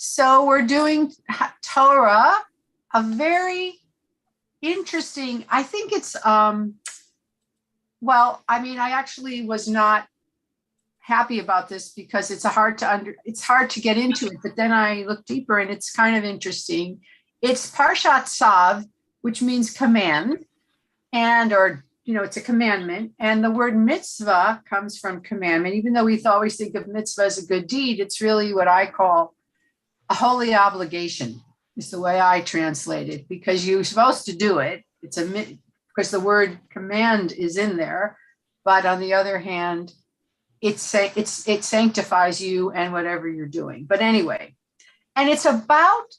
So we're doing Torah, a very interesting, I think it's, I actually was not happy about this because it's hard to get into it, but then I looked deeper and it's kind of interesting. It's Parshat Tzav, which means command, it's a commandment. And the word mitzvah comes from commandment, even though we always think of mitzvah as a good deed. It's really what I call a holy obligation, is the way I translate it, because you're supposed to do it. Because the word command is in there, but on the other hand, it sanctifies you and whatever you're doing. But anyway, and it's about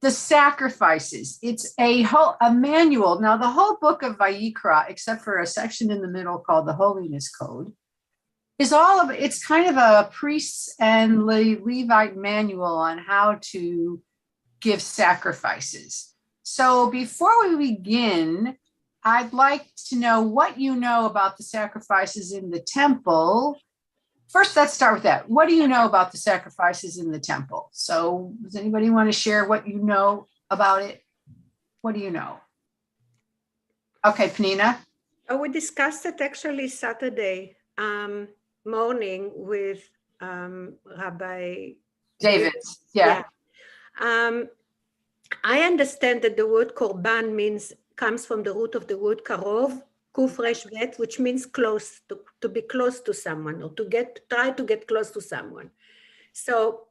the sacrifices. It's a manual. Now, the whole book of Vayikra, except for a section in the middle called the Holiness Code, it's kind of a priest's and Levite manual on how to give sacrifices. So before we begin, I'd like to know what you know about the sacrifices in the temple. First, let's start with that. What do you know about the sacrifices in the temple? So does anybody want to share what you know about it? What do you know? Okay, Penina. We discussed it actually Saturday morning with Rabbi David. Yeah. I understand that the word korban comes from the root of the word karov, kuf resh bet, which means close, to be close to someone, or try to get close to someone. So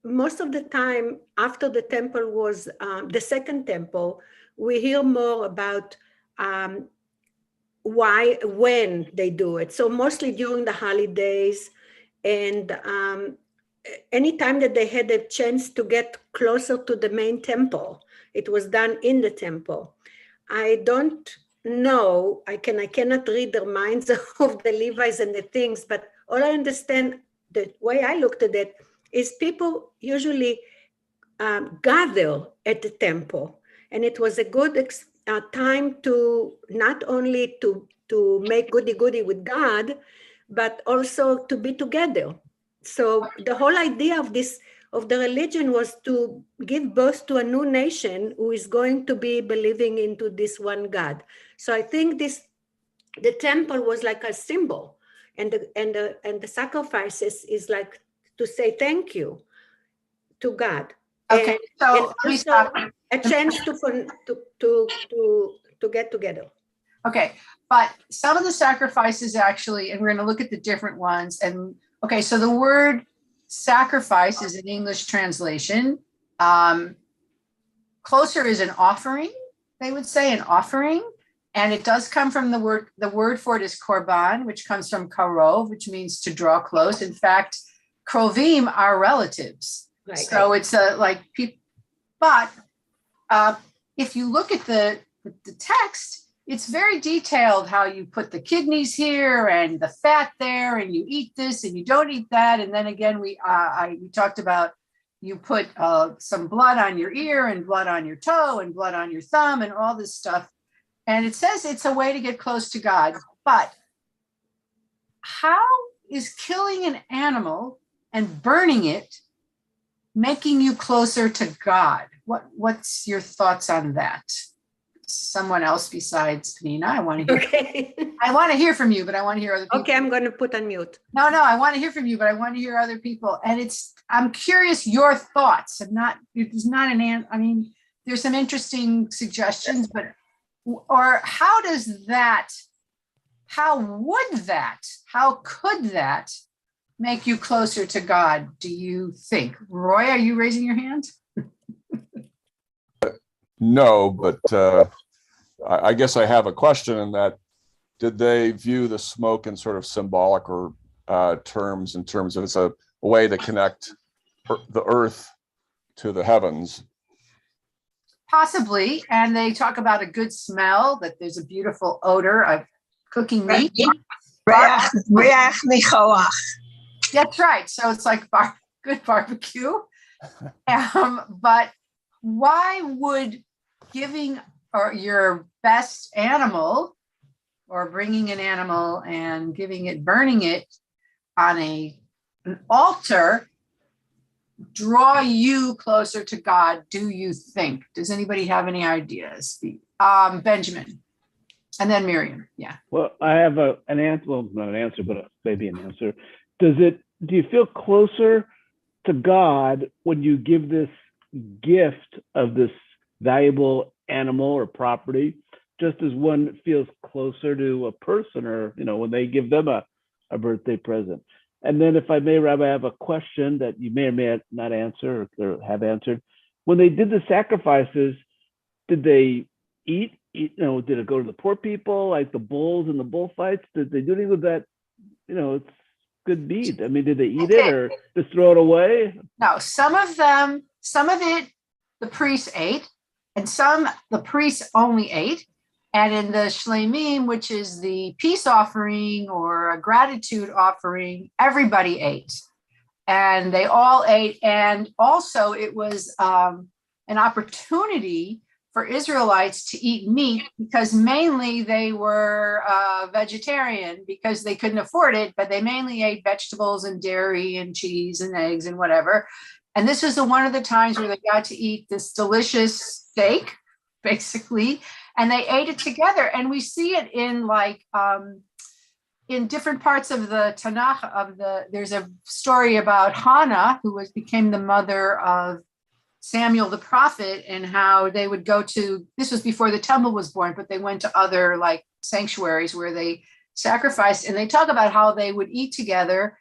most of the time after the temple was the second temple, we hear more about when they do it. So mostly during the holidays, and anytime that they had a chance to get closer to the main temple, it was done in the temple. I don't know, I cannot read the minds of the Levites and the things, but all I understand, the way I looked at it, is people usually gather at the temple. And it was a good time to not only to make goody-goody with God, but also to be together. So the whole idea of the religion was to give birth to a new nation who is going to be believing into this one God. So I think the temple was like a symbol, and the sacrifices is like to say thank you to God. Okay, so and also a chance to get together. Okay, but some of the sacrifices actually, and we're going to look at the different ones. And okay, so the word sacrifice is an English translation. Closer is an offering, they would say, an offering. And it does come from the word for it is korban, which comes from karov, which means to draw close. In fact, krovim are relatives. Right. So it's people. But if you look at the text, it's very detailed how you put the kidneys here and the fat there, and you eat this and you don't eat that. And then again, we talked about you put some blood on your ear and blood on your toe and blood on your thumb and all this stuff. And it says it's a way to get close to God. But how is killing an animal and burning it making you closer to God? What's your thoughts on that? Someone else besides Penina. I want to hear. Okay. I want to hear from you, but I want to hear other people. Okay, I'm going to put on mute. No, I want to hear from you, but I want to hear other people. And I'm curious your thoughts. There's some interesting suggestions, but how could that make you closer to God, do you think? Roy, are you raising your hand? No, but I guess I have a question in that, did they view the smoke in sort of symbolic or terms, in terms of it's a way to connect the earth to the heavens? Possibly, and they talk about a good smell, that there's a beautiful odor of cooking meat. That's right. So it's like good barbecue. But why would giving your best animal, or bringing an animal and burning it on an altar, draw you closer to God, do you think? Does anybody have any ideas? Benjamin, and then Miriam. Yeah. Well, I have an answer. Well, not an answer, but maybe an answer. Do you feel closer to God when you give this gift of this valuable animal or property, just as one feels closer to a person, or when they give them a birthday present? And then, if I may, Rabbi, I have a question that you may or may not answer or have answered. When they did the sacrifices, did they eat? Did it go to the poor people, like the bulls and the bullfights? Did they do anything with that? It's good meat. I mean, did they eat it or just throw it away? No, some of it, the priests ate, and the priests only ate. And in the shlemim, which is the peace offering or a gratitude offering, everybody ate. And they all ate. And also it was an opportunity for Israelites to eat meat, because mainly they were vegetarian because they couldn't afford it, but they mainly ate vegetables and dairy and cheese and eggs and whatever. And this was one of the times where they got to eat this delicious steak, basically, and they ate it together. And we see it in in different parts of the Tanakh. There's a story about Hannah, who became the mother of Samuel the prophet, and how they would go to, this was before the temple was born, but they went to other sanctuaries where they sacrificed, and they talk about how they would eat together.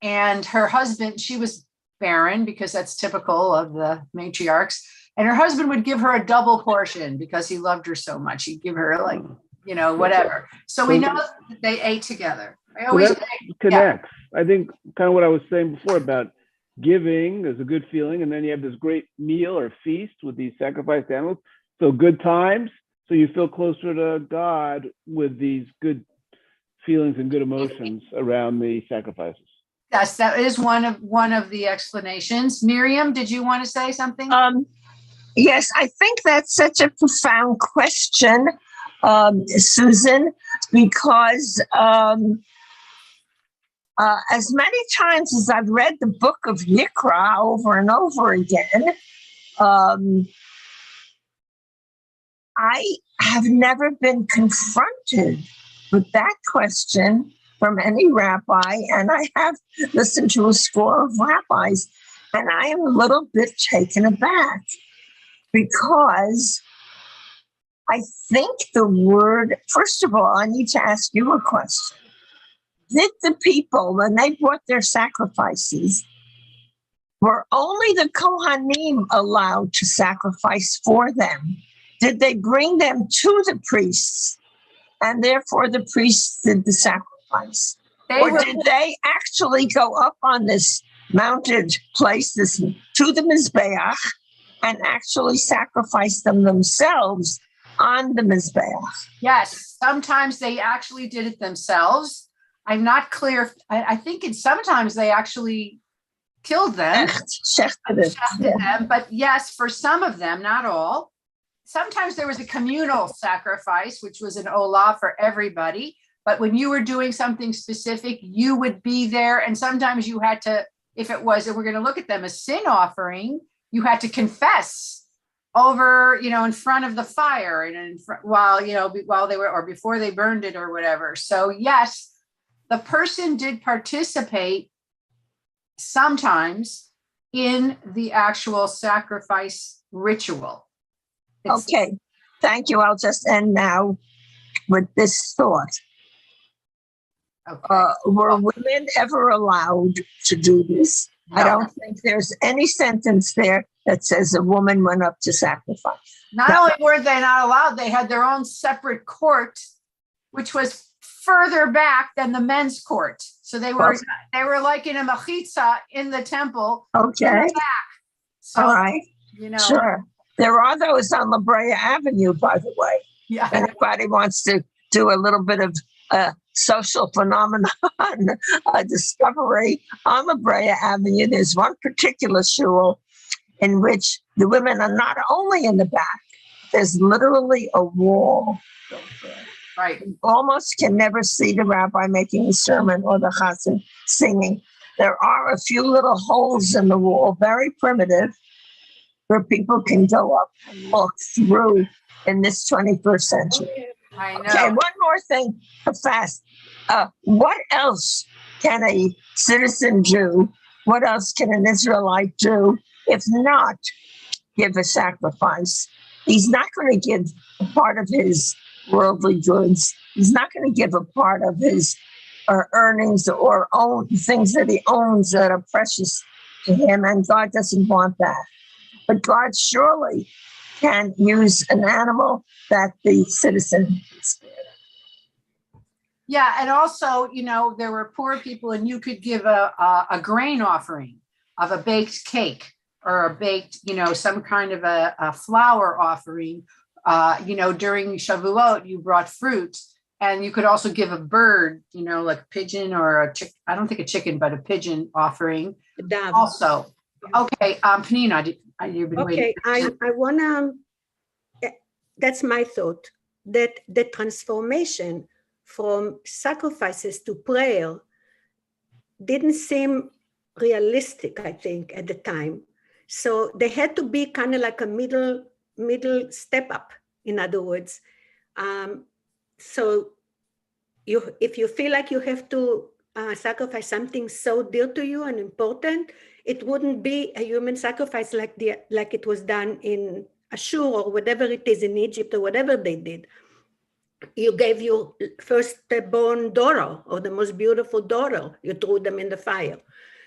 And her husband, she was barren because that's typical of the matriarchs, and her husband would give her a double portion because he loved her so much. He'd give her whatever. So we know that they ate together. I always connects. Yeah. I think kind of what I was saying before about giving is a good feeling, and then you have this great meal or feast with these sacrificed animals. So good times. So you feel closer to God with these good feelings and good emotions around the sacrifices. Yes, that is one of the explanations. Miriam, did you want to say something? Yes, I think that's such a profound question, Susan, because as many times as I've read the book of Yikra over and over again, I have never been confronted with that question from any rabbi, and I have listened to a score of rabbis, and I am a little bit taken aback, because I think the word, first of all, I need to ask you a question. Did the people, when they brought their sacrifices, were only the Kohanim allowed to sacrifice for them? Did they bring them to the priests, and therefore the priests did the sacrifice? Or did they actually go up on this mounted place to the Mizbeach and actually sacrifice them themselves on the Mizbeach? Yes, sometimes they actually did it themselves. I'm not clear. I think sometimes they actually killed them, shechted them. But yes, for some of them, not all. Sometimes there was a communal sacrifice, which was an olah for everybody. But when you were doing something specific, you would be there. And sometimes you had to, if we're going to look at them as sin offering, you had to confess over, in front of the fire and while they were, or before they burned it or whatever. So yes, the person did participate sometimes in the actual sacrifice ritual. Okay, thank you. I'll just end now with this thought. Okay. Were women ever allowed to do this? No. I don't think there's any sentence there that says a woman went up to sacrifice. Not only were they not allowed, they had their own separate court, which was further back than the men's court. So they were like in a machitza in the temple. Okay. In the back. So, all right. Sure. There are those on La Brea Avenue, by the way. Yeah. Anybody wants to do a little bit of social phenomenon discovery on La Brea Avenue, there's one particular shul in which the women are not only in the back, there's literally a wall. Right. You almost can never see the rabbi making a sermon or the chazan singing. there are a few little holes in the wall, very primitive, where people can go up and look through in this 21st century. I know. Okay, one more thing fast. What else can a citizen do? What else can an Israelite do if not give a sacrifice? He's not going to give a part of his worldly goods. He's not going to give a part of his earnings or own things that he owns that are precious to him, and God doesn't want that. But God surely can use an animal that the citizen spared. Yeah, and also, there were poor people, and you could give a grain offering of a baked cake or a baked, some kind of a flour offering. During Shavuot, you brought fruit, and you could also give a bird, like a pigeon or a chicken. I don't think a chicken, but a pigeon offering. Also, okay, Penina, you've been waiting. I want to. That's my thought. That the transformation from sacrifices to prayer didn't seem realistic, I think, at the time. So they had to be kind of like a middle step up, in other words. So if you feel like you have to sacrifice something so dear to you and important, it wouldn't be a human sacrifice like it was done in Ashur or whatever it is in Egypt or whatever they did. You gave your firstborn daughter or the most beautiful daughter, you threw them in the fire.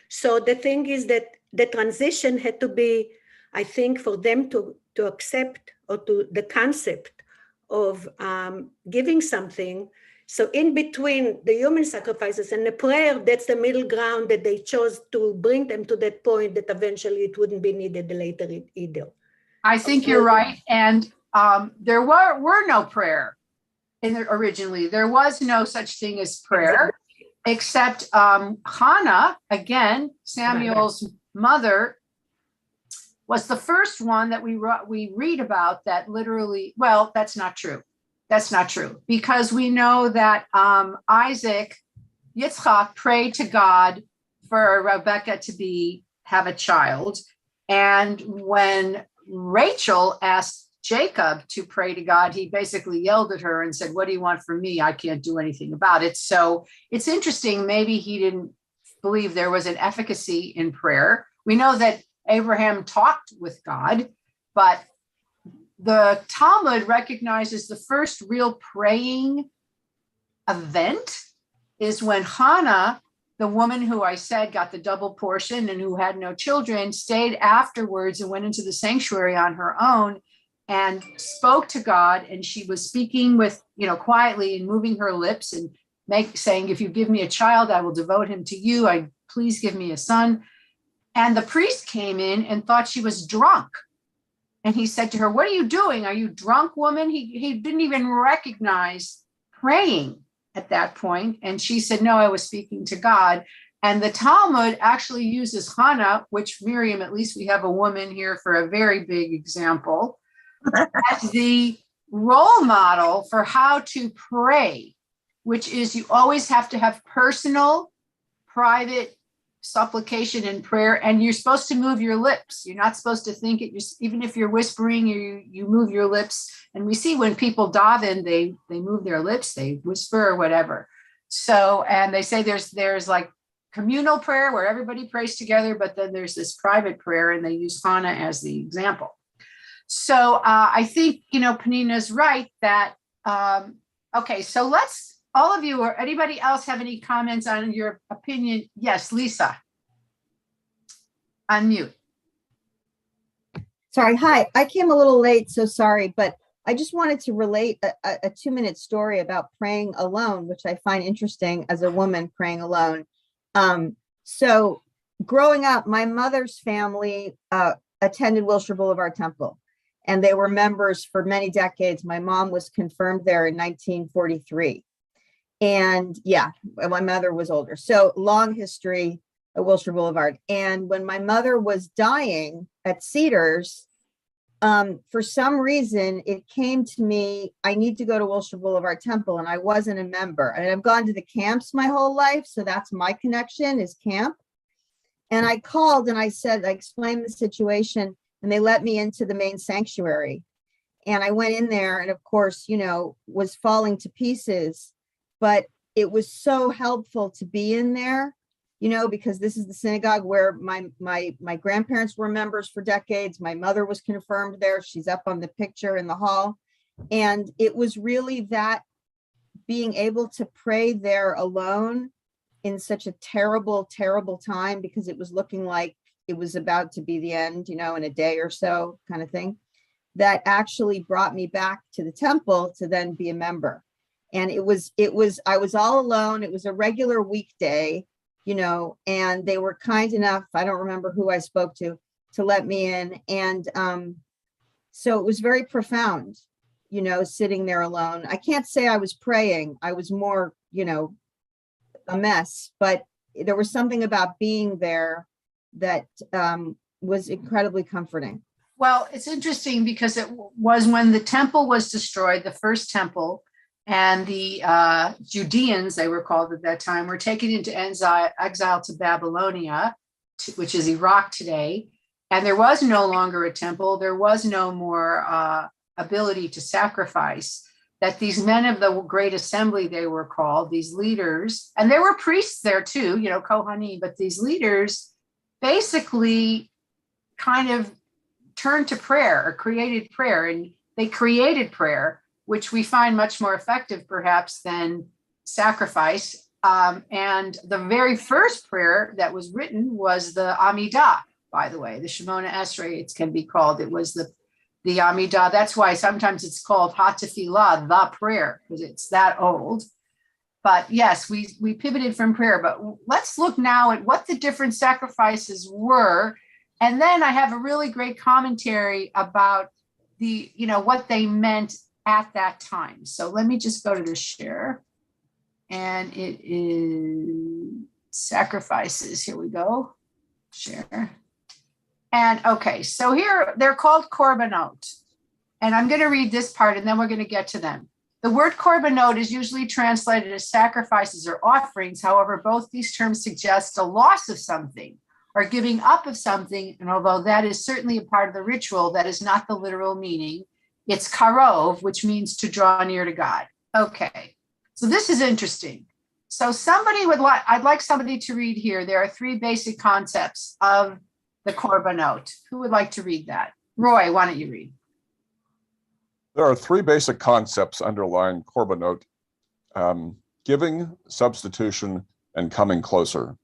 So the thing is that the transition had to be, I think, for them to accept or to the concept of giving something. So in between the human sacrifices and the prayer, that's the middle ground that they chose to bring them to that point that eventually it wouldn't be needed later either. I think you're right. And there were no prayer. Originally, there was no such thing as prayer, except Hannah, again, Samuel's mother, was the first one that we read about that literally, well, that's not true. That's not true, because we know that Yitzchak prayed to God for Rebecca to have a child. And when Rachel asked Jacob to pray to God, he basically yelled at her and said, "What do you want from me? I can't do anything about it." So it's interesting. Maybe he didn't believe there was an efficacy in prayer. We know that Abraham talked with God, but the Talmud recognizes the first real praying event is when Hannah, the woman who I said got the double portion and who had no children, stayed afterwards and went into the sanctuary on her own and spoke to God. And she was speaking with, quietly and moving her lips and saying, "If you give me a child, I will devote him to you. Please give me a son." And the priest came in and thought she was drunk. And he said to her, "What are you doing? Are you drunk, woman?" He didn't even recognize praying at that point. And she said, "No, I was speaking to God." And the Talmud actually uses Hannah, which Miriam, at least we have a woman here for a very big example, as the role model for how to pray, which is you always have to have personal, private supplication and prayer, and you're supposed to move your lips. You're not supposed to think it. Even if you're whispering, you move your lips. And we see when people daven, they move their lips, they whisper or whatever. So, and they say there's like communal prayer where everybody prays together, but then there's this private prayer, and they use Hannah as the example. So I think, Penina's right that, okay, so let's, all of you or anybody else have any comments on your opinion? Yes, Lisa. Unmute. Sorry, hi, I came a little late, so sorry, but I just wanted to relate a 2-minute story about praying alone, which I find interesting as a woman praying alone. So growing up, my mother's family attended Wilshire Boulevard Temple, and they were members for many decades. My mom was confirmed there in 1943. And yeah, my mother was older. So long history at Wilshire Boulevard. And when my mother was dying at Cedars, for some reason, it came to me, I need to go to Wilshire Boulevard Temple, and I wasn't a member. And I've gone to the camps my whole life. So that's my connection is camp. And I called and I explained the situation, and they let me into the main sanctuary. And I went in there and of course, was falling to pieces, but it was so helpful to be in there, because this is the synagogue where my grandparents were members for decades. My mother was confirmed there. She's up on the picture in the hall. And it was really that being able to pray there alone in such a terrible, terrible time, because it was looking like it was about to be the end, in a day or so kind of thing, that actually brought me back to the temple to then be a member. And I was all alone. It was a regular weekday, and they were kind enough, I don't remember who I spoke to let me in. And so it was very profound, sitting there alone. I can't say I was praying. I was more, a mess, but there was something about being there that was incredibly comforting. Well, it's interesting because it was when the temple was destroyed, the first temple, and the Judeans, they were called at that time, were taken into exile to Babylonia, which is Iraq today. And there was no longer a temple. There was no more ability to sacrifice. That these men of the great assembly, they were called, these leaders, and there were priests there too, Kohanim, but these leaders basically kind of turned to prayer or created prayer, and they created prayer, which we find much more effective perhaps than sacrifice. And the very first prayer that was written was the Amidah, by the way, the Shemona Esrei, it can be called. It was the Amidah. That's why sometimes it's called HaTefillah, the prayer, because it's that old. But yes, we pivoted from prayer, but let's look now at what the different sacrifices were. And then I have a really great commentary about what they meant at that time. So let me just go to the share. And it is sacrifices. Here we go. Share. And okay, so here they're called Corbanote. And I'm going to read this part and then we're going to get to them. The word Corbanote is usually translated as sacrifices or offerings. However, both these terms suggest a loss of something or giving up of something. And although that is certainly a part of the ritual, that is not the literal meaning. It's karov, which means to draw near to God. Okay, so this is interesting. So I'd like somebody to read here. There are three basic concepts of the Corbanote. Who would like to read that? Roy, why don't you read? There are three basic concepts underlying Corbanote: giving, substitution, and coming closer.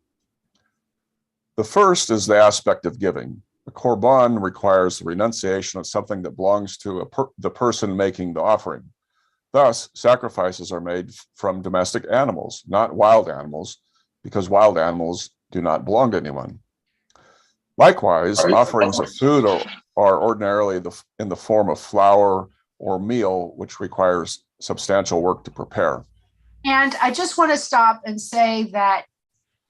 The first is the aspect of giving. The Korban requires the renunciation of something that belongs to the person making the offering. Thus, sacrifices are made from domestic animals, not wild animals, because wild animals do not belong to anyone. Likewise, offerings of food are ordinarily in the form of flour or meal, which requires substantial work to prepare. And I just want to stop and say that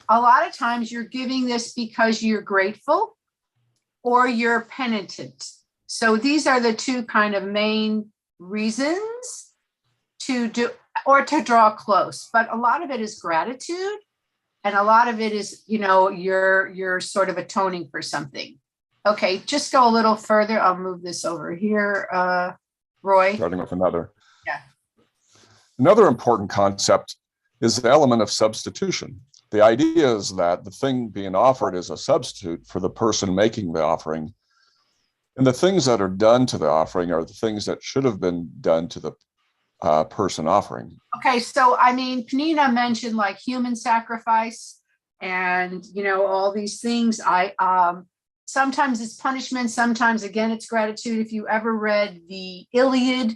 a lot of times you're giving this because you're grateful or you're penitent. So these are the two kind of main reasons to do or to draw close. But a lot of it is gratitude. And a lot of it is, you're sort of atoning for something. Okay, just go a little further. I'll move this over here, Roy. Starting with another. Yeah. Another important concept is the element of substitution. The idea is that the thing being offered is a substitute for the person making the offering. And the things that are done to the offering are the things that should have been done to the person offering. Okay, so Penina mentioned like human sacrifice and all these things. Sometimes it's punishment, sometimes again it's gratitude. If you ever read the Iliad,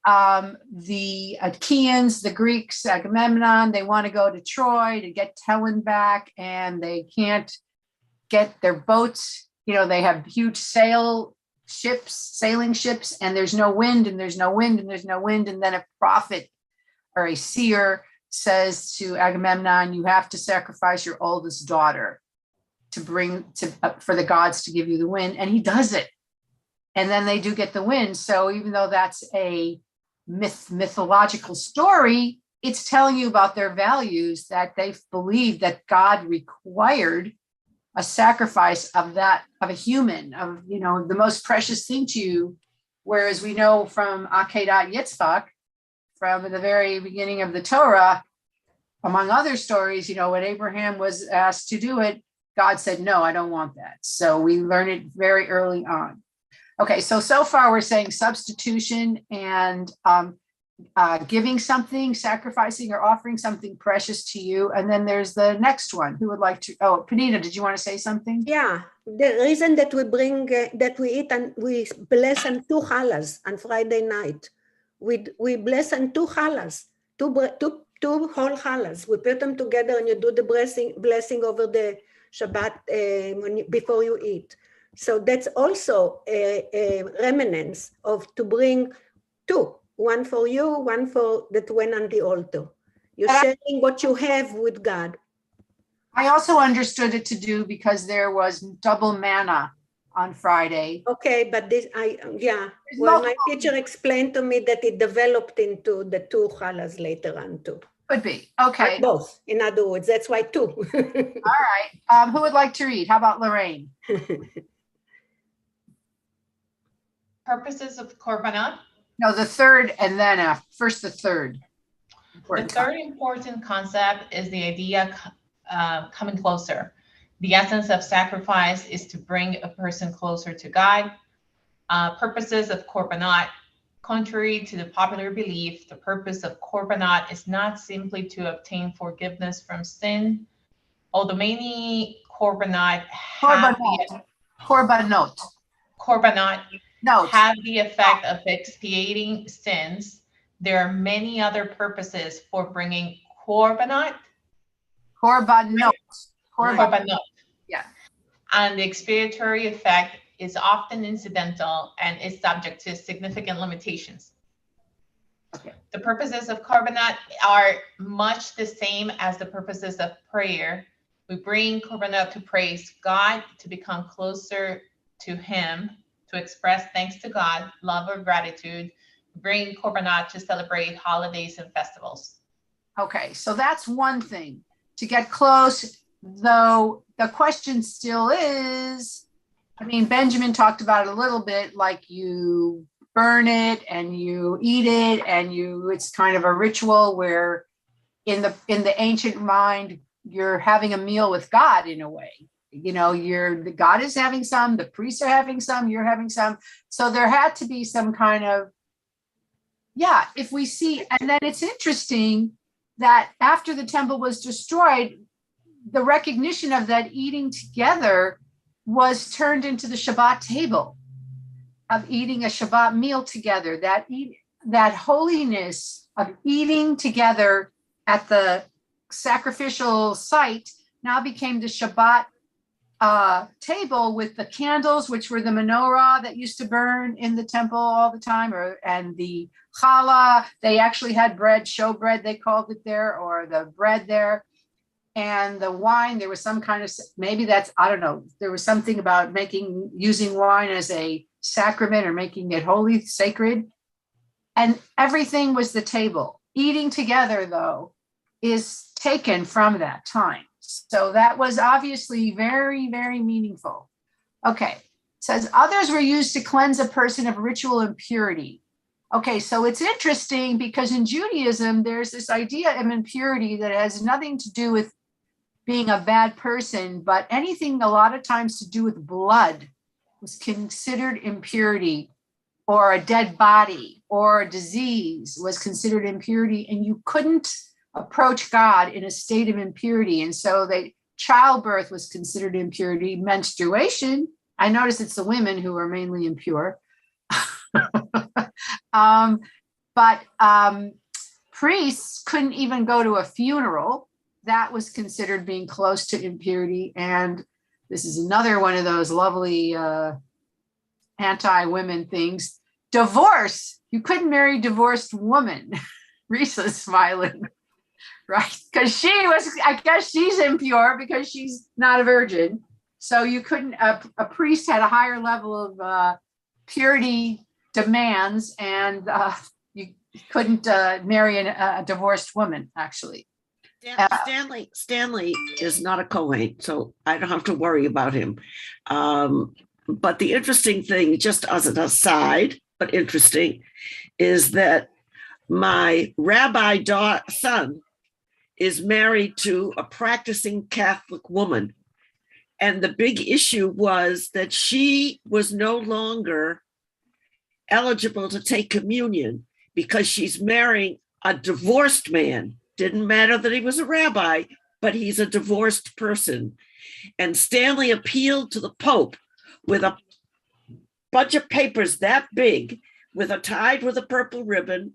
the Achaeans, the Greeks, Agamemnon, they want to go to Troy to get Helen back, and they can't get their boats. They have huge sailing ships, and there's no wind, and there's no wind, and there's no wind. And then a prophet or a seer says to Agamemnon, you have to sacrifice your oldest daughter for the gods to give you the wind. And he does it. And then they do get the wind. So even though that's a mythological story, it's telling you about their values, that they believe that God required a sacrifice of a human, of, the most precious thing to you. Whereas we know from Akedat Yitzchak, from the very beginning of the Torah, among other stories, when Abraham was asked to do it, God said, no, I don't want that. So we learn it very early on. Okay, so far we're saying substitution and giving something, sacrificing or offering something precious to you. And then there's the next one. Who would like to? Oh, Penina, did you want to say something? Yeah, the reason that we bring, that we eat and we bless on 2 challahs on Friday night. We bless on 2 challahs, two whole challahs. We put them together and you do the blessing over the Shabbat before you eat. So that's also a remnants of to bring 2. One for you, one for that went on the altar. You're sharing what you have with God. I also understood it to do because there was double manna on Friday. Okay, but well, my teacher explained to me that it developed into the 2 challahs later on too. Could be. Okay. Not both, in other words, that's why 2. All right. Who would like to read? How about Lorraine? Purposes of Corbanote. No, the third, and then first the third. The third important concept is the idea coming closer. The essence of sacrifice is to bring a person closer to God. Purposes of Corbanote. Contrary to the popular belief, the purpose of Corbanote is not simply to obtain forgiveness from sin, although many Corbanote have the effect of expiating sins. There are many other purposes for bringing Corbanote. Yeah. And the expiatory effect is often incidental and is subject to significant limitations. Okay. The purposes of Corbanote are much the same as the purposes of prayer. We bring Corbanote to praise God, to become closer to Him, to express thanks to God, love or gratitude. We bring Corbanote to celebrate holidays and festivals. Okay, so that's one thing. To get close, though, the question still is, Benjamin talked about it a little bit, like you burn it and you eat it and it's kind of a ritual where in the ancient mind, you're having a meal with God in a way. The God is having some, the priests are having some, you're having some. So there had to be some kind of, if we see, and then it's interesting that after the temple was destroyed, the recognition of that eating together was turned into the Shabbat table, of eating a Shabbat meal together. That holiness of eating together at the sacrificial site now became the Shabbat table with the candles, which were the menorah that used to burn in the temple all the time, and the challah. They actually had bread, showbread, they called it there, or the bread there. And the wine, there was some kind of, maybe that's, I don't know, there was something about using wine as a sacrament or making it holy, sacred. And everything was the table. Eating together, though, is taken from that time. So that was obviously very, very meaningful. Okay, it says others were used to cleanse a person of ritual impurity. Okay, so it's interesting because in Judaism, there's this idea of impurity that has nothing to do with being a bad person, but anything a lot of times to do with blood was considered impurity, or a dead body or a disease was considered impurity, and you couldn't approach God in a state of impurity. And so childbirth was considered impurity. Menstruation, I notice it's the women who are mainly impure. But priests couldn't even go to a funeral. That was considered being close to impurity. And this is another one of those lovely anti-women things. Divorce. You couldn't marry a divorced woman. Risa's smiling, right? Because I guess she's impure because she's not a virgin. So you couldn't, a priest had a higher level of purity demands, and you couldn't marry a divorced woman, actually. Stanley is not a Kohen, so I don't have to worry about him. But the interesting thing, just as an aside, but interesting, is that my rabbi son is married to a practicing Catholic woman. And the big issue was that she was no longer eligible to take communion because she's marrying a divorced man. Didn't matter that he was a rabbi, but he's a divorced person. And Stanley appealed to the Pope with a bunch of papers that big, tied with a purple ribbon,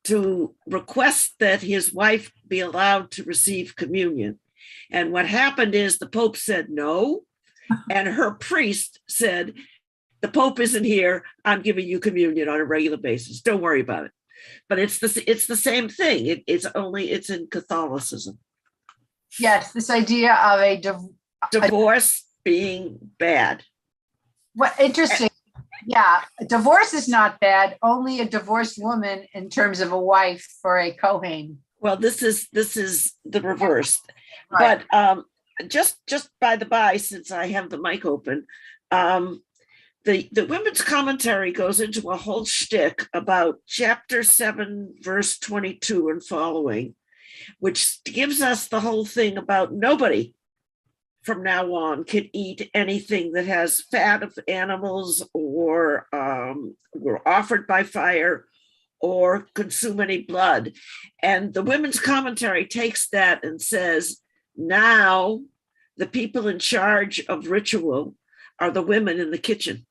to request that his wife be allowed to receive communion. And what happened is the Pope said no, and her priest said, the Pope isn't here, I'm giving you communion on a regular basis. Don't worry about it. But it's the same thing. It's in Catholicism. Yes, this idea of a divorce being bad. What interesting. Yeah, divorce is not bad. Only a divorced woman in terms of a wife for a Kohen. Well, this is the reverse. Right. But just by the by, since I have the mic open, the women's commentary goes into a whole shtick about chapter 7, verse 22 and following, which gives us the whole thing about nobody from now on can eat anything that has fat of animals or were offered by fire or consume any blood. And the women's commentary takes that and says, now the people in charge of ritual are the women in the kitchen,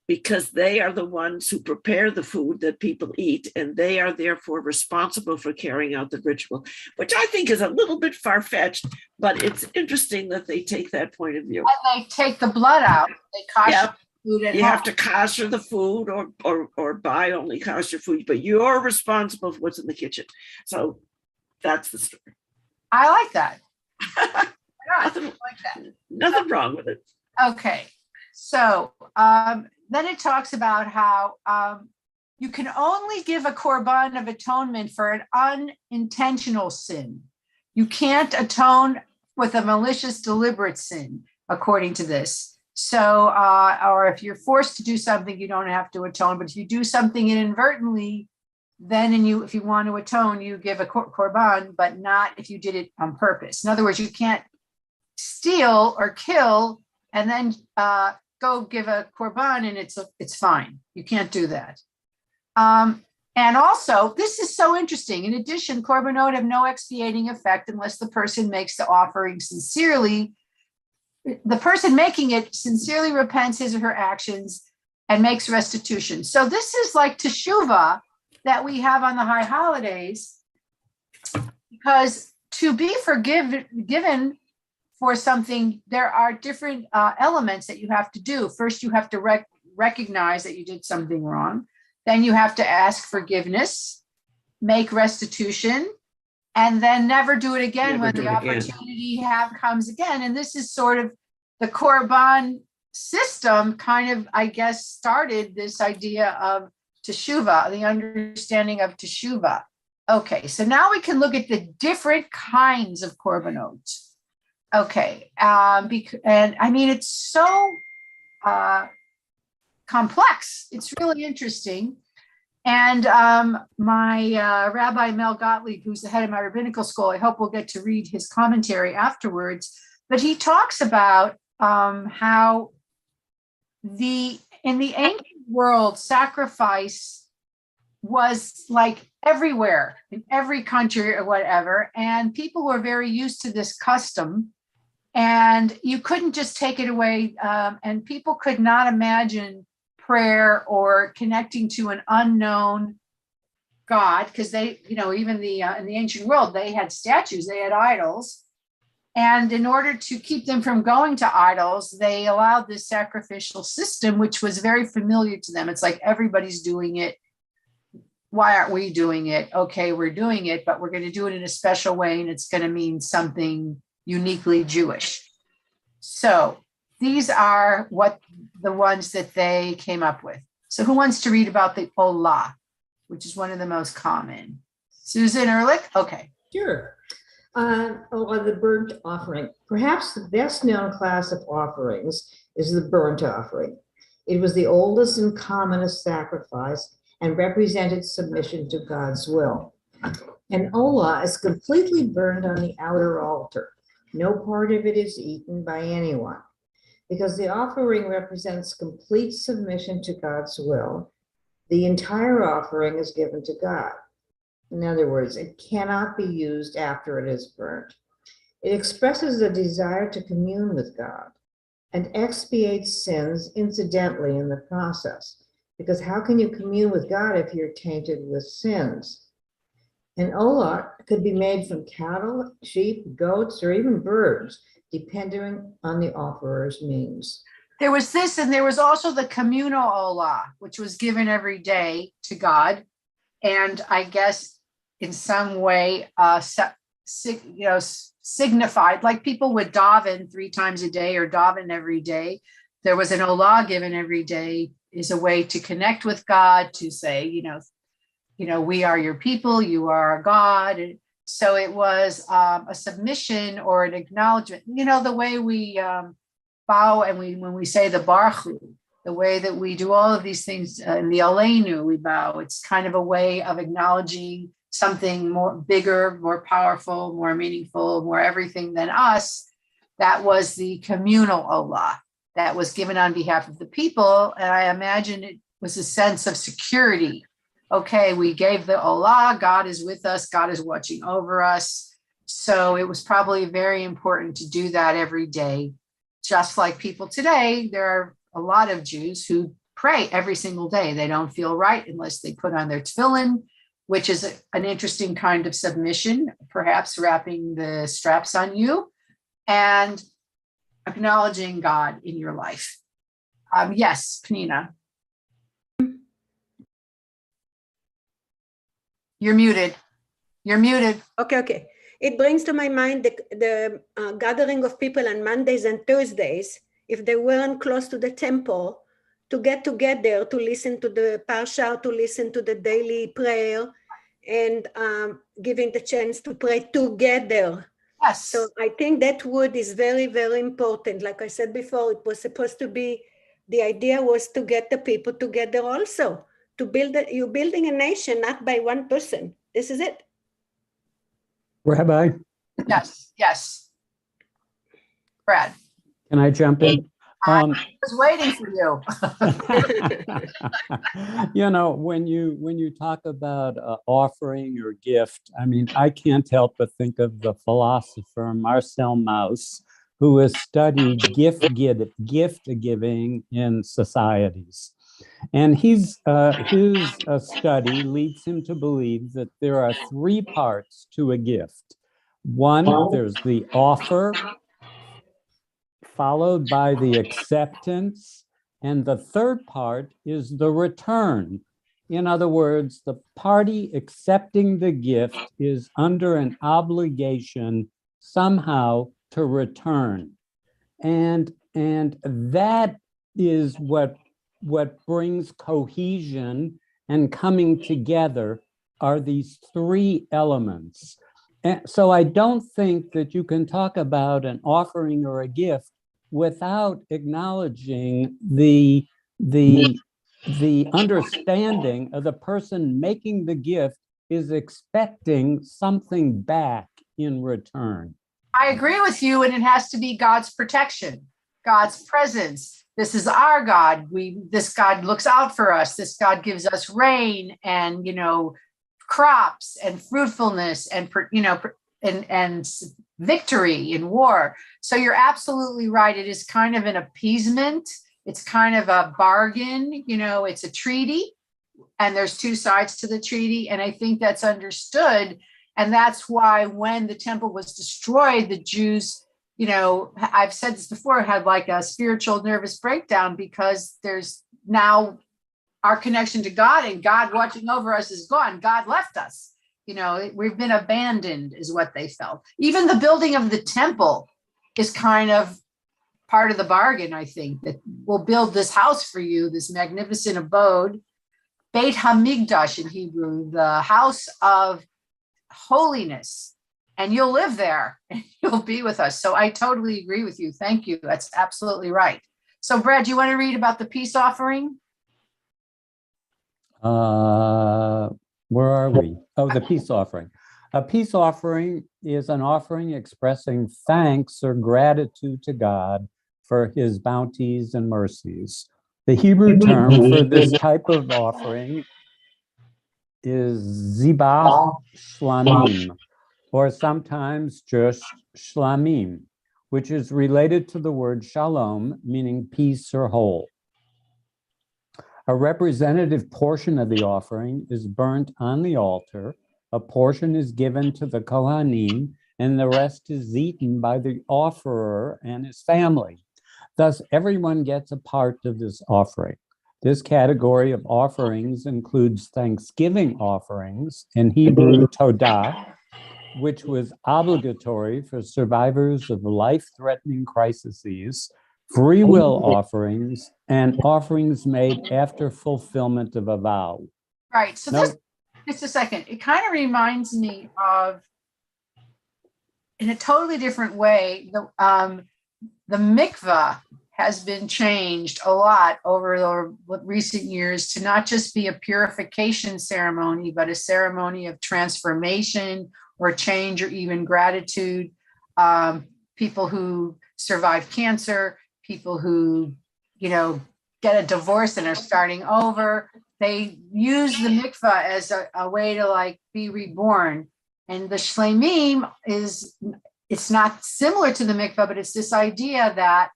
because they are the ones who prepare the food that people eat, and they are therefore responsible for carrying out the ritual, which I think is a little bit far-fetched, but it's interesting that they take that point of view. And they take the blood out. They kosher food at You home. have to kosher the food or buy only kosher food, but you're responsible for what's in the kitchen. So that's the story. I like that. Nothing wrong with it. Okay. So then it talks about how you can only give a korban of atonement for an unintentional sin. You can't atone with a malicious, deliberate sin, according to this. So, or if you're forced to do something, you don't have to atone. But if you do something inadvertently, then if you want to atone, you give a korban, but not if you did it on purpose. In other words, you can't steal or kill and then go give a korban and it's fine. You can't do that. And also, this is so interesting. In addition, Corbanote have no expiating effect unless the person makes the offering sincerely. The person making it sincerely repents his or her actions and makes restitution. So this is like teshuvah that we have on the high holidays, because to be given for something, there are different elements that you have to do. First, you have to recognize that you did something wrong. Then you have to ask forgiveness, make restitution, and then never do it again when the opportunity comes again. And this is sort of the Korban system kind of, I guess, started this idea of teshuvah, the understanding of teshuvah. Okay, so now we can look at the different kinds of Corbanote. Okay, and I mean, it's so complex. It's really interesting. And my Rabbi Mel Gottlieb, who's the head of my rabbinical school, I hope we'll get to read his commentary afterwards. But he talks about how in the ancient world, sacrifice was like everywhere, in every country or whatever. And people were very used to this custom. And you couldn't just take it away. And people could not imagine prayer or connecting to an unknown God, because they, even in the ancient world, they had statues, they had idols. And in order to keep them from going to idols, they allowed this sacrificial system, which was very familiar to them. It's like everybody's doing it. Why aren't we doing it? Okay, we're doing it, but we're going to do it in a special way, and it's going to mean something uniquely Jewish. So these are the ones that they came up with. So who wants to read about the Olah, which is one of the most common? Susan Ehrlich? Okay. Sure. On the burnt offering. Perhaps the best known class of offerings is the burnt offering. It was the oldest and commonest sacrifice and represented submission to God's will. An olah is completely burned on the outer altar. No part of it is eaten by anyone. Because the offering represents complete submission to God's will, the entire offering is given to God. In other words, it cannot be used after it is burnt. It expresses a desire to commune with God and expiates sins incidentally in the process. Because how can you commune with God if you're tainted with sins? An olah could be made from cattle, sheep, goats, or even birds, depending on the offerer's means. There was this, and there was also the communal olah, which was given every day to God. And I guess in some way, signified, like people would daven 3 times a day or daven every day. There was an olah given every day is a way to connect with God, to say, we are your people, you are our God. And so it was a submission or an acknowledgement. The way we bow and when we say the Baruch Hu, the way that we do all of these things in the Aleinu, we bow. It's kind of a way of acknowledging something more bigger, more powerful, more meaningful, more everything than us. That was the communal olah that was given on behalf of the people. And I imagine it was a sense of security. Okay, we gave the olah, God is with us, God is watching over us. So it was probably very important to do that every day. Just like people today, there are a lot of Jews who pray every single day. They don't feel right unless they put on their tefillin, which is an interesting kind of submission, perhaps wrapping the straps on you and acknowledging God in your life. Yes, Penina. You're muted. Okay. It brings to my mind the gathering of people on Mondays and Thursdays, if they weren't close to the temple, to get together to listen to the Parshat, to listen to the daily prayer, and giving the chance to pray together. Yes. So I think that word is very, very important. Like I said before, it was supposed to be, the idea was to get the people together also, to build, you're building a nation, not by one person. This is it. Rabbi? Yes. Brad. Can I jump in? I was waiting for you. When you talk about offering or gift, I can't help but think of the philosopher Marcel Mauss, who has studied gift giving in societies. And his study leads him to believe that there are 3 parts to a gift. One, there's the offer, followed by the acceptance, and the third part is the return. In other words, the party accepting the gift is under an obligation somehow to return. And that is what brings cohesion and coming together, are these 3 elements. And so I don't think that you can talk about an offering or a gift without acknowledging the understanding of the person making the gift is expecting something back in return. I agree with you, and it has to be God's protection, God's presence. This is our God. This God looks out for us. This God gives us rain and, crops and fruitfulness and victory in war. So you're absolutely right. It is kind of an appeasement. It's kind of a bargain. It's a treaty, and there's 2 sides to the treaty. And I think that's understood. And that's why when the temple was destroyed, the Jews, I've said this before, had like a spiritual nervous breakdown, because there's now our connection to God, and God watching over us is gone. God left us. We've been abandoned is what they felt. Even the building of the temple is kind of part of the bargain, I think, that we'll build this house for you, this magnificent abode, Beit HaMikdash in Hebrew, the house of holiness. and you'll live there and you'll be with us. So I totally agree with you. Thank you. That's absolutely right. So Brad, do you want to read about the peace offering? Where are we? Oh, the peace offering. A peace offering is an offering expressing thanks or gratitude to God for his bounties and mercies. The Hebrew term for this type of offering is zibach shlamim, or sometimes just shlamim, which is related to the word shalom, meaning peace or whole. A representative portion of the offering is burnt on the altar. A portion is given to the Kohanim, and the rest is eaten by the offerer and his family. Thus, everyone gets a part of this offering. This category of offerings includes Thanksgiving offerings, in Hebrew Todah, which was obligatory for survivors of life-threatening crises, free will offerings, and offerings made after fulfillment of a vow. Right. So this, just a second, it kind of reminds me of, in a totally different way, the mikvah has been changed a lot over the recent years to not just be a purification ceremony, but a ceremony of transformation or change or even gratitude. People who survive cancer, people who, get a divorce and are starting over, they use the mikvah as a way to be reborn. And the shlemim it's not similar to the mikvah, but it's this idea that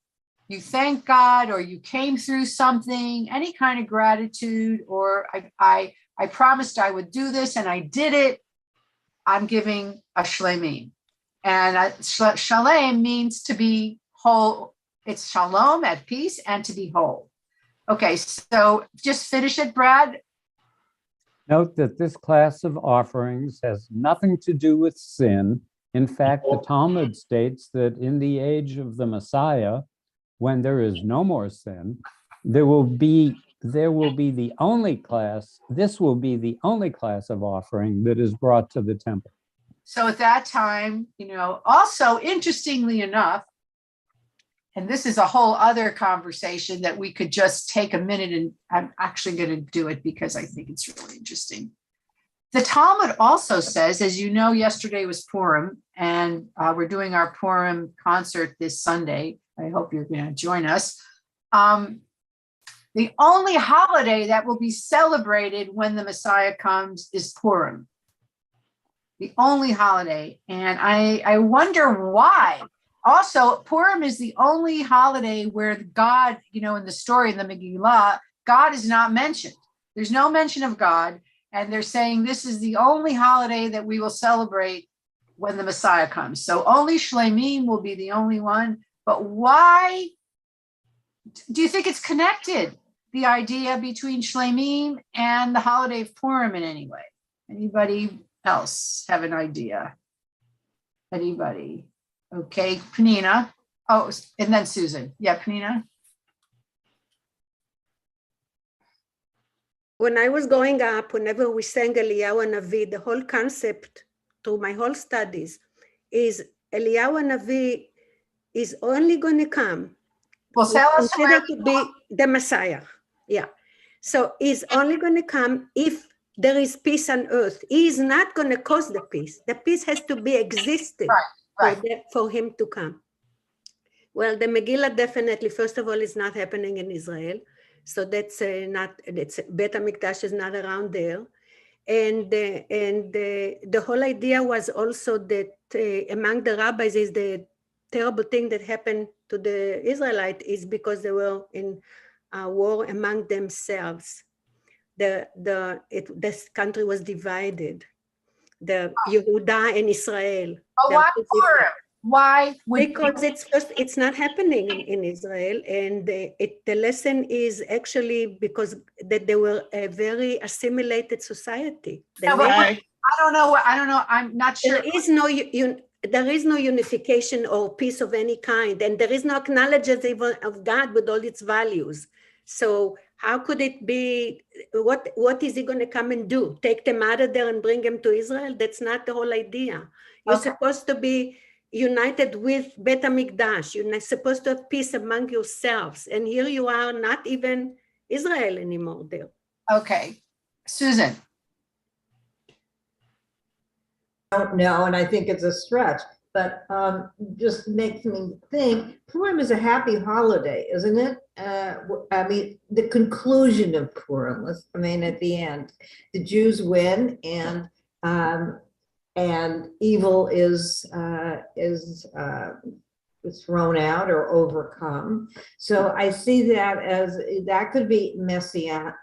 you thank God or you came through something, any kind of gratitude, or I promised I would do this and I did it. I'm giving a shlemim. And shalem means to be whole. It's shalom, at peace, and to be whole. Okay, so just finish it, Brad. Note that this class of offerings has nothing to do with sin. In fact, the Talmud states that in the age of the Messiah, when there is no more sin, this will be the only class of offering that is brought to the temple. So at that time, also interestingly enough, and this is a whole other conversation that we could just take a minute, and I'm actually going to do it because I think it's really interesting. The Talmud also says, as you know, yesterday was Purim, and we're doing our Purim concert this Sunday. I hope you're going to join us. The only holiday that will be celebrated when the Messiah comes is Purim. The only holiday. And I wonder why. Also, Purim is the only holiday where God, in the story in the Megillah, God is not mentioned. There's no mention of God. And they're saying this is the only holiday that we will celebrate when the Messiah comes. So only Shlemim will be the only one. But why do you think it's connected, the idea between Shlemim and the holiday of Purim in any way? Anybody else have an idea? Anybody? Okay, Penina. Oh, and then Susan. Yeah, Penina. When I was growing up, whenever we sang Eliyahu Navi, the whole concept through my whole studies is Eliyahu Navi is only going to come. Well, tell us considered to be the Messiah. Yeah. So he's only going to come if there is peace on earth. He is not going to cause the peace. The peace has to be existed for him to come. Well, the Megillah definitely, first of all, is not happening in Israel. So that's Bet HaMikdash is not around there. And the whole idea was also that among the rabbis is the terrible thing that happened to the Israelites is because they were in war among themselves. This country was divided. The Yehuda and Israel. Oh, why Purim? Why? Because it's not happening in Israel, and the lesson is actually because that they were a very assimilated society. I don't know. I'm not sure. There is no unification or peace of any kind, and there is no acknowledgement even of God with all its values. So how could it be? What is he going to come and do? Take them out of there and bring them to Israel? That's not the whole idea. You're Okay. supposed to be united with Bet HaMikdash. You're not supposed to have peace among yourselves. And here you are, not even Israel anymore there. Okay. Susan. Don't know, and I think it's a stretch, but just makes me think Purim is a happy holiday, isn't it? I mean, the conclusion of Purim, at the end, the Jews win, and evil is thrown out or overcome. So I see that as that could be messianic.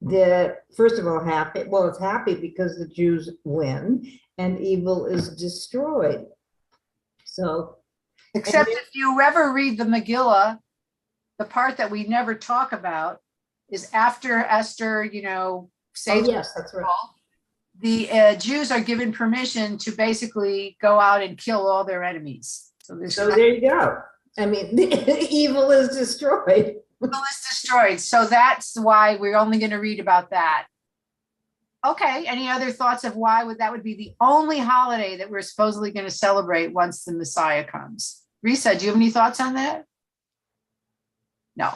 The first of all, happy. Well, it's happy because the Jews win and evil is destroyed. So, Except if you ever read the Megillah, the part that we never talk about is after Esther, saves yes, that's right. The Jews are given permission to basically go out and kill all their enemies. So there you go. I mean, evil is destroyed. Evil is destroyed. So that's why we're only going to read about that. Okay. Any other thoughts of why that would be the only holiday that we're supposedly going to celebrate once the Messiah comes? Risa, do you have any thoughts on that? No.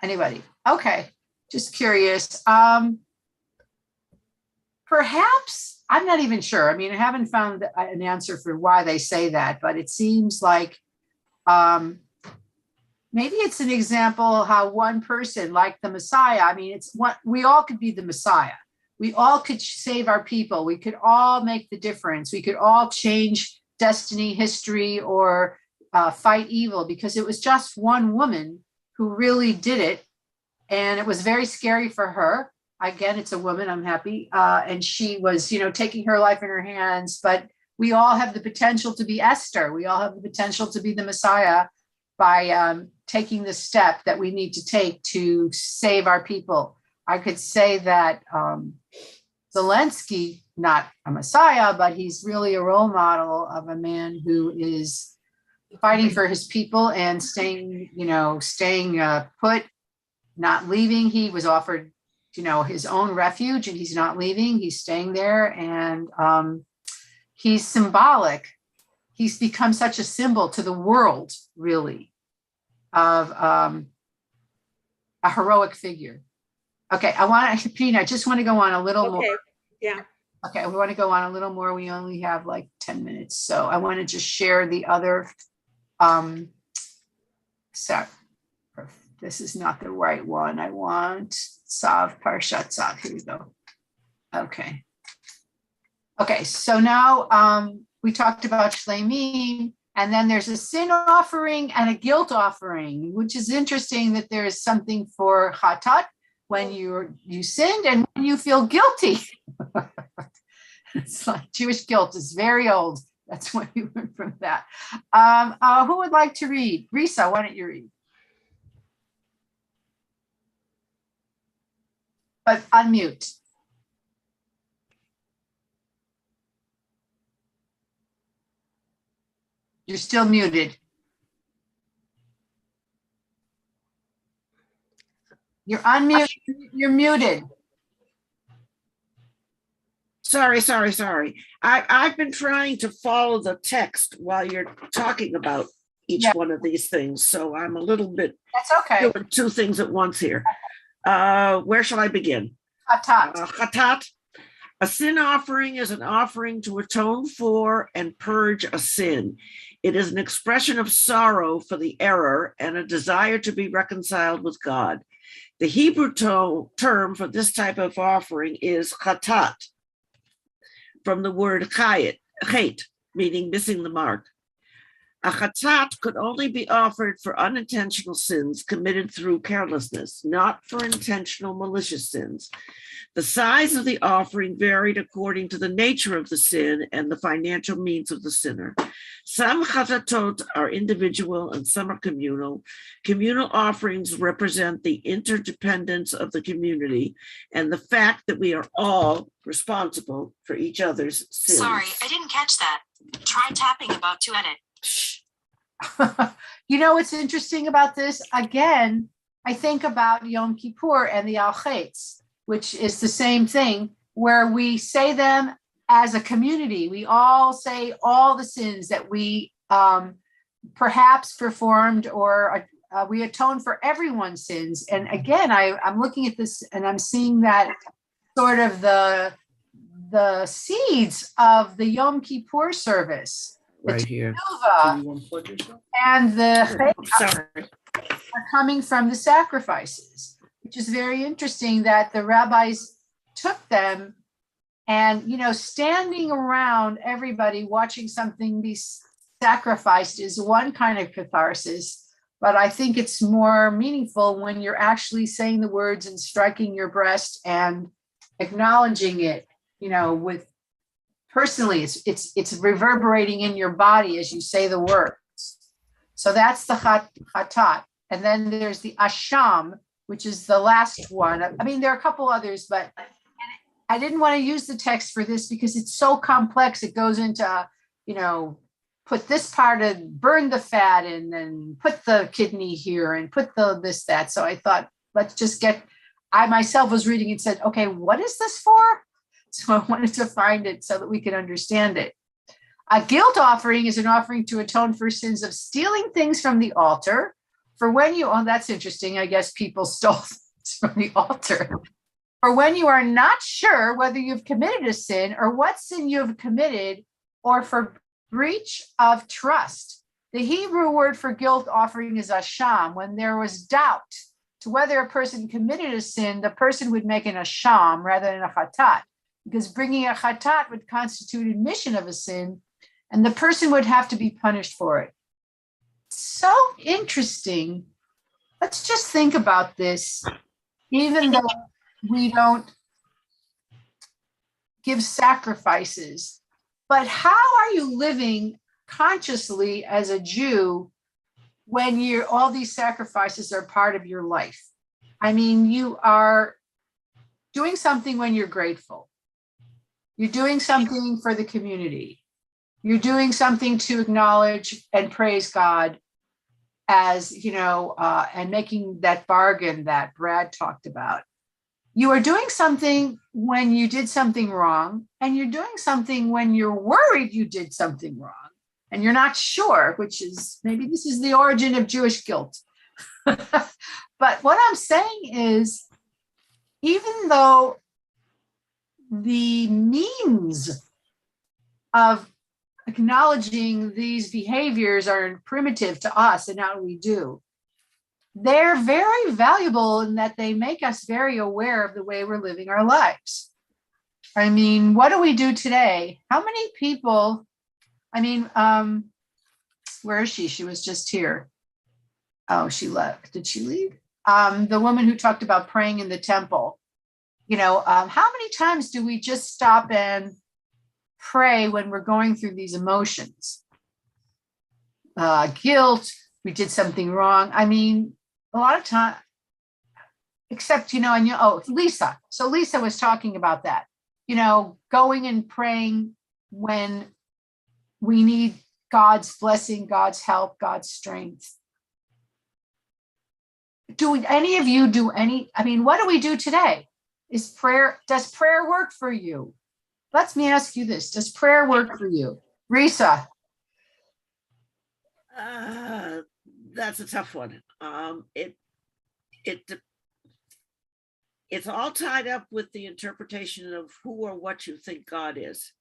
Anybody? Okay. Just curious. Perhaps, I'm not even sure. I mean, I haven't found an answer for why they say that, but it seems like maybe it's an example how one person, like the Messiah, I mean, it's what we all could be the Messiah. We all could save our people. We could all make the difference. We could all change destiny, history, or fight evil, because it was just one woman who really did it. And it was very scary for her. Again, it's a woman, I'm happy. And she was, taking her life in her hands. But we all have the potential to be Esther. We all have the potential to be the Messiah by taking the step that we need to take to save our people. I could say that Zelensky, not a Messiah, but he's really a role model of a man who is fighting for his people and staying put, not leaving. He was offered, his own refuge, and he's not leaving. He's staying there, and he's symbolic. He's become such a symbol to the world, really, of a heroic figure. Okay, Pina, I just want to go on a little more. Yeah. Okay, we want to go on a little more. We only have like 10 minutes. So I want to just share the other, this is not the right one. I want Tzav, Parshat Tzav. Here we go. Okay. Okay, so now we talked about Shleimim, and then there's a sin offering and a guilt offering, which is interesting that there is something for Chatat, when you sinned, and when you feel guilty. It's like Jewish guilt is very old. That's why we went from that. Who would like to read? Risa, why don't you read? But unmute. You're still muted. You're unmuted. You're muted. Sorry. I've been trying to follow the text while you're talking about each one of these things. So I'm a little bit doing two things at once here. Where shall I begin? Chatat. Chatat. A sin offering is an offering to atone for and purge a sin. It is an expression of sorrow for the error and a desire to be reconciled with God. The Hebrew term for this type of offering is chatat, from the word chayet, meaning missing the mark. A chatat could only be offered for unintentional sins committed through carelessness, not for intentional malicious sins. The size of the offering varied according to the nature of the sin and the financial means of the sinner. Some chatatot are individual and some are communal. Communal offerings represent the interdependence of the community and the fact that we are all responsible for each other's sins. Sorry, I didn't catch that. Try tapping about to edit. What's interesting about this? Again, I think about Yom Kippur and the Al Chetz, which is the same thing, where we say them as a community, we all say all the sins that we perhaps performed, or we atone for everyone's sins. And again, I'm looking at this and I'm seeing that sort of the seeds of the Yom Kippur service. Right here. And the Sorry. are coming from the sacrifices, which is very interesting that the rabbis took them and, standing around everybody watching something be sacrificed is one kind of catharsis, but I think it's more meaningful when you're actually saying the words and striking your breast and acknowledging it, with personally, it's reverberating in your body as you say the words. So that's the chatat. And then there's the asham, which is the last one. I mean, there are a couple others, but I didn't want to use the text for this because it's so complex. It goes into, put this part and burn the fat and then put the kidney here and put this, that. So I thought, let's just I myself was reading and said, okay, what is this for? So I wanted to find it so that we could understand it. A guilt offering is an offering to atone for sins of stealing things from the altar. For when that's interesting. I guess people stole things from the altar. For when you are not sure whether you've committed a sin or what sin you have committed, or for breach of trust. The Hebrew word for guilt offering is asham. When there was doubt to whether a person committed a sin, the person would make an asham rather than a chatat, because bringing a chatat would constitute admission of a sin, and the person would have to be punished for it. So interesting. Let's just think about this. Even though we don't give sacrifices, but how are you living consciously as a Jew when all these sacrifices are part of your life? I mean, you are doing something when you're grateful. You're doing something for the community. You're doing something to acknowledge and praise God as, and making that bargain that Brad talked about. You are doing something when you did something wrong, and you're doing something when you're worried you did something wrong and you're not sure, which is maybe this is the origin of Jewish guilt. But what I'm saying is, even though the means of acknowledging these behaviors are primitive to us and how we do, they're very valuable in that they make us very aware of the way we're living our lives. I mean, what do we do today? How many people, where is she? She was just here. Oh, she left. Did she leave? The woman who talked about praying in the temple. How many times do we just stop and pray when we're going through these emotions? Guilt, we did something wrong. I mean, a lot of time, except, Lisa. So Lisa was talking about that, going and praying when we need God's blessing, God's help, God's strength. Do any of you what do we do today? Does prayer work for you? Let me ask you this. Does prayer work for you? Risa? That's a tough one. It's all tied up with the interpretation of who or what you think God is,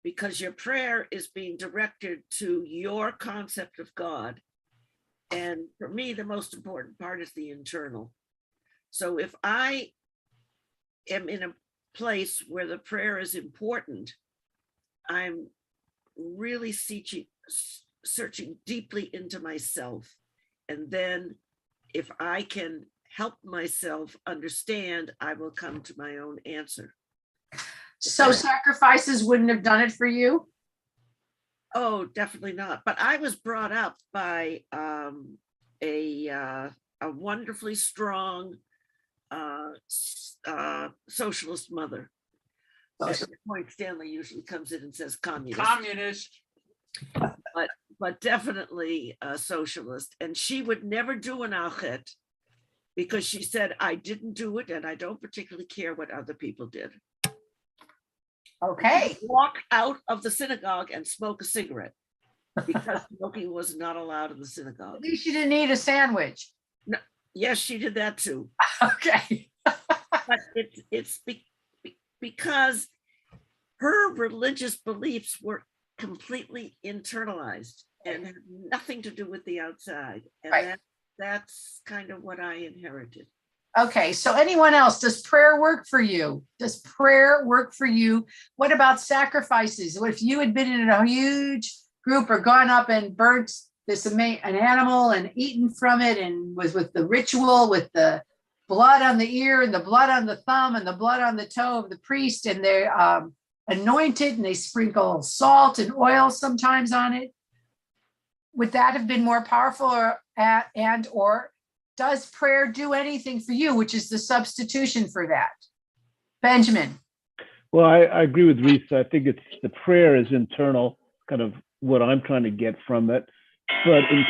because your prayer is being directed to your concept of God. And for me, the most important part is the internal. So if I am in a place where the prayer is important, I'm really searching deeply into myself. And then if I can help myself understand, I will come to my own answer. So sacrifices wouldn't have done it for you? Oh, definitely not. But I was brought up by a wonderfully strong socialist mother. At the point, Stanley usually comes in and says communist. But definitely a socialist. And she would never do an alchet because she said, I didn't do it and I don't particularly care what other people did. Okay. Walk out of the synagogue and smoke a cigarette because smoking was not allowed in the synagogue. At least you didn't eat a sandwich. No, yes, she did that too. Okay. But it's because her religious beliefs were completely internalized and had nothing to do with the outside. And Right. That's kind of what I inherited. Okay, so anyone else, does prayer work for you? Does prayer work for you? What about sacrifices? What if you had been in a huge group or gone up and burnt an animal and eaten from it and was with the ritual, with the blood on the ear and the blood on the thumb and the blood on the toe of the priest, and they anoint it and they sprinkle salt and oil sometimes on it? Would that have been more powerful, or does prayer do anything for you, which is the substitution for that? Benjamin. Well, I agree with Reese. I think it's the prayer is internal, kind of what I'm trying to get from it. But in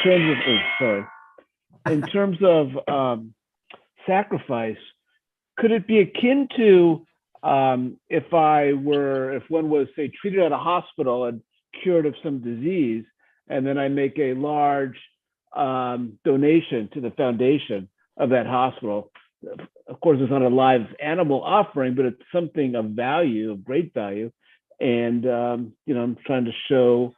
terms of sacrifice, could it be akin to if one was, say, treated at a hospital and cured of some disease, and then I make a large donation to the foundation of that hospital? Of course, it's not a live animal offering, but it's something of value, of great value. And, I'm trying to show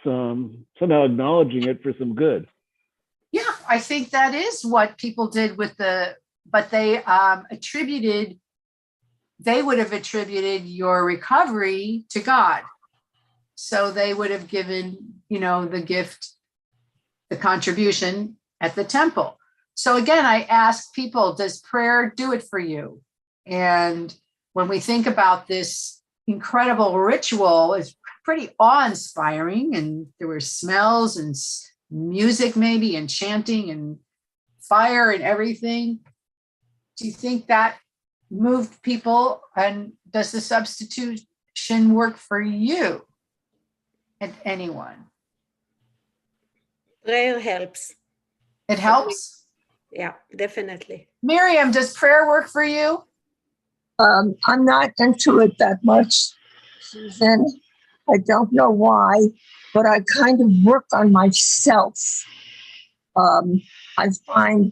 somehow acknowledging it for some good. Yeah, I think that is what people did but they would have attributed your recovery to God. So they would have given, the gift, the contribution at the temple. So again, I ask people, does prayer do it for you? And when we think about this incredible ritual, it's pretty awe-inspiring, and there were smells and music maybe and chanting and fire and everything. Do you think that moved people? And does the substitution work for you? And anyone? Prayer helps. It helps? Yeah, definitely. Miriam, does prayer work for you? I'm not into it that much, Susan. I don't know why, but I kind of work on myself. I find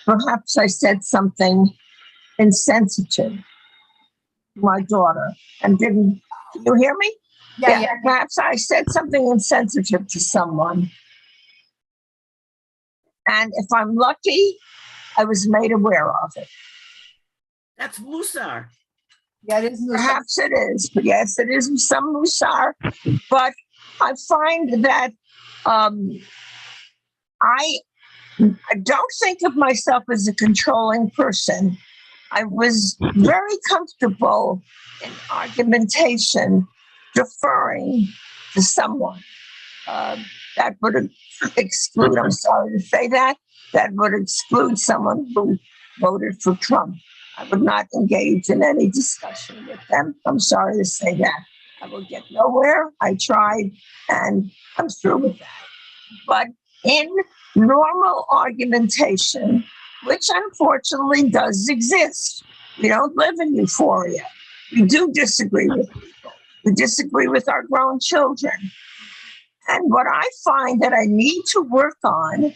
perhaps I said something insensitive to my daughter and didn't. Can you hear me? Yeah. Perhaps I said something insensitive to someone. And if I'm lucky, I was made aware of it. That's Musar. Yeah, it is Musar. Perhaps it is, but yes, it is some Musar. But I find that I don't think of myself as a controlling person. I was very comfortable in argumentation, deferring to someone. That would exclude, I'm sorry to say that would exclude someone who voted for Trump. I would not engage in any discussion with them. I'm sorry to say that. I will get nowhere. I tried and I'm through with that. But in normal argumentation, which unfortunately does exist, we don't live in euphoria. We do disagree with people. We disagree with our grown children. And what I find that I need to work on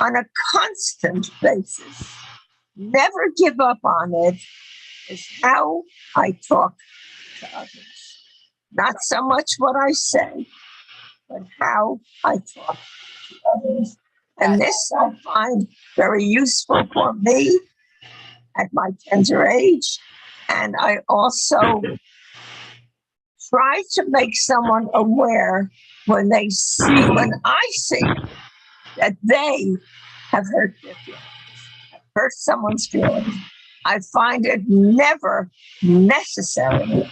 a constant basis, never give up on it, is how I talk to others. Not so much what I say, but how I talk to others. And this I find very useful for me at my tender age. And I also try to make someone aware when I see that they have hurt their feelings, have hurt someone's feelings. I find it never necessary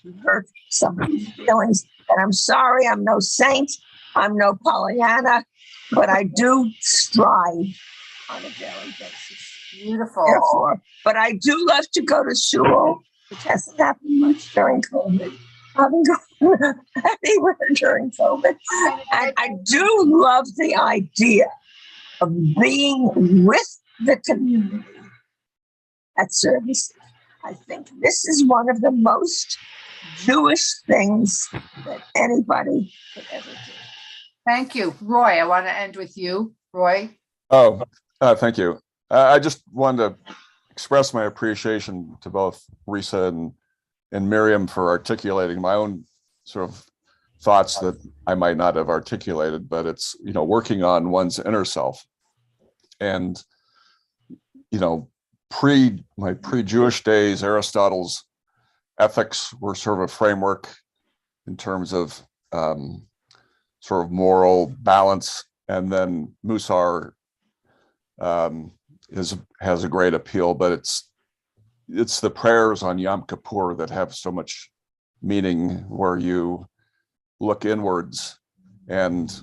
to hurt somebody's feelings. And I'm sorry, I'm no saint, I'm no Pollyanna, but I do strive on a daily basis. Beautiful. Therefore, but I do love to go to shul, which hasn't happened much during COVID. I haven't gone anywhere during COVID. And I do love the idea of being with the community at services. I think this is one of the most Jewish things that anybody could ever do. Thank you. Roy, I want to end with you. Roy? Oh, thank you. I just wanted to express my appreciation to both Risa and Miriam for articulating my own sort of thoughts that I might not have articulated, but it's, working on one's inner self. And, my pre-Jewish days, Aristotle's ethics were sort of a framework in terms of sort of moral balance. And then Musar has a great appeal, but it's the prayers on Yom Kippur that have so much meaning, where you look inwards and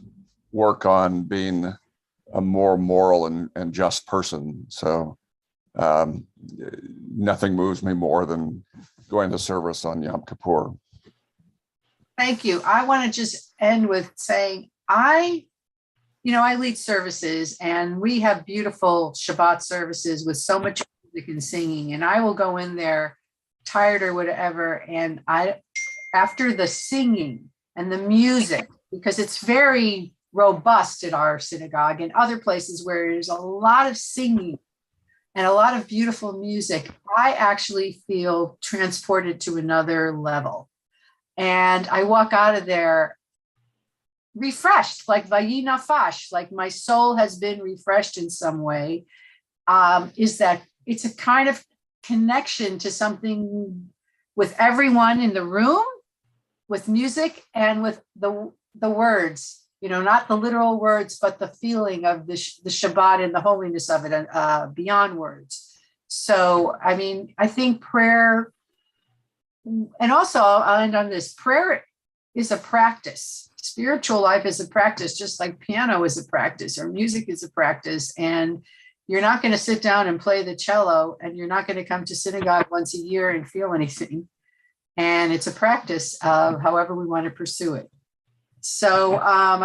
work on being a more moral and just person. So nothing moves me more than going to service on Yom Kippur. Thank you. I want to just end with saying I lead services, and we have beautiful Shabbat services with so much music and singing, and I will go in there tired or whatever, and after the singing and the music, because it's very robust at our synagogue and other places where there's a lot of singing and a lot of beautiful music, I actually feel transported to another level. And I walk out of there refreshed, like vayi nafash, like my soul has been refreshed in some way. Is that it's a kind of connection to something with everyone in the room, with music and with the words, not the literal words, but the feeling of the Shabbat and the holiness of it, beyond words. So, I think prayer, and also I'll end on this, prayer is a practice. Spiritual life is a practice, just like piano is a practice or music is a practice. And you're not going to sit down and play the cello, and you're not going to come to synagogue once a year and feel anything. And it's a practice of however we want to pursue it. So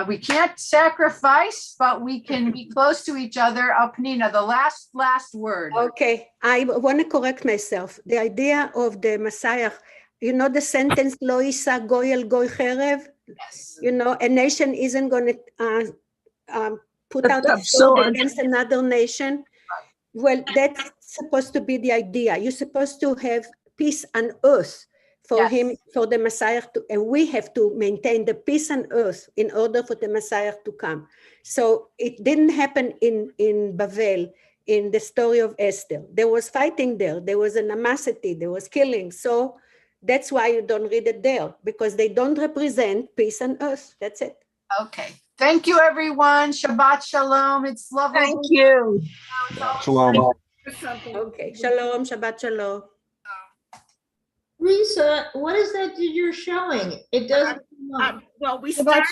we can't sacrifice, but we can be close to each other. Pnina, the last word. Okay, I want to correct myself. The idea of the Messiah, the sentence, Lo isa goy el goy cherev, Yes. A nation isn't going to put out a sword against another nation. Well, that's supposed to be the idea. You're supposed to have peace on earth for him, for the Messiah to, and we have to maintain the peace on earth in order for the Messiah to come. So it didn't happen in Bavel, in the story of Esther. There was fighting there. There was an animosity. There was killing. So that's why you don't read it there, because they don't represent peace on earth. That's it. Okay. Thank you, everyone. Shabbat shalom. It's lovely. Thank you. Shalom. Okay. Shalom. Shabbat shalom. Risa, what is that you're showing? It doesn't. Well, we started.